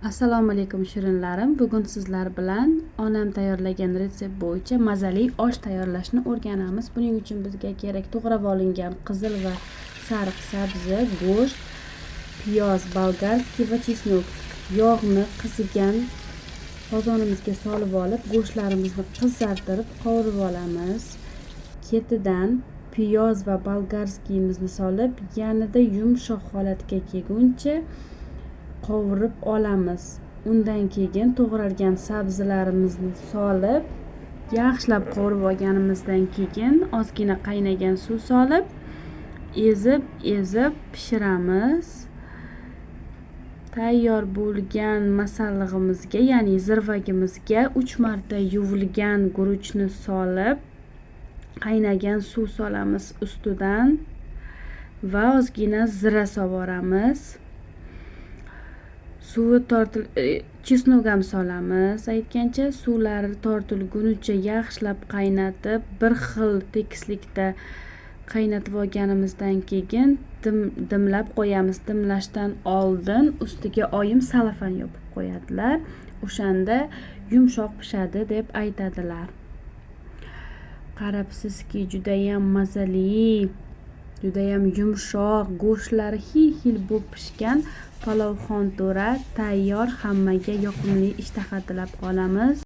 Assalomu alaykum shirinlarim. Bugun sizlar bilan onam tayyorlagan retsept bo'yicha mazali osh tayyorlashni o'rganamiz. Buning uchun bizga kerak to'g'rab olingan qizil va sariq sabzi, go'sht, piyoz, bolgarskiy va chesnok. Yog'ni qizigan qozonimizga solib olib, go'shtlarimizni qizartirib qovurib olamiz. Ketidan piyoz va bolgarskiyimizni solib, yanada yumshoq holatga kelguncha qovurib olamiz. Undan keyin to'g'ralgan sabzilarimizni solib, yaxshilab qovurib olganimizdan keyin ozgina qaynagan suv solib, ezib pishiramiz. Tayyor bo'lgan masallig'imizga, ya'ni zirvagimizga 3 marta yuvilgan guruchni solib, qaynagan suv solamiz ustidan va ozgina zira sovoramiz. Suvi chesnok ham solamiz. Aytgancha suvlari tortilgunicha yaxshilab qaynatib, bir xil tekislikda qaynatib olganimizdan keyin dimlab qo'yamiz. Dimlashdan oldin ustiga oyim salafan yopib qo'yadilar. O'shanda yumshoq pishadi deb aytadilar. Qarabsizki, juda ham mazali, juda ham yumshoq, go'shtlari xil bo'lib pishgan palovxon to'ra tayyor. Hammaga yoqimli ishtaha tilab qolamiz.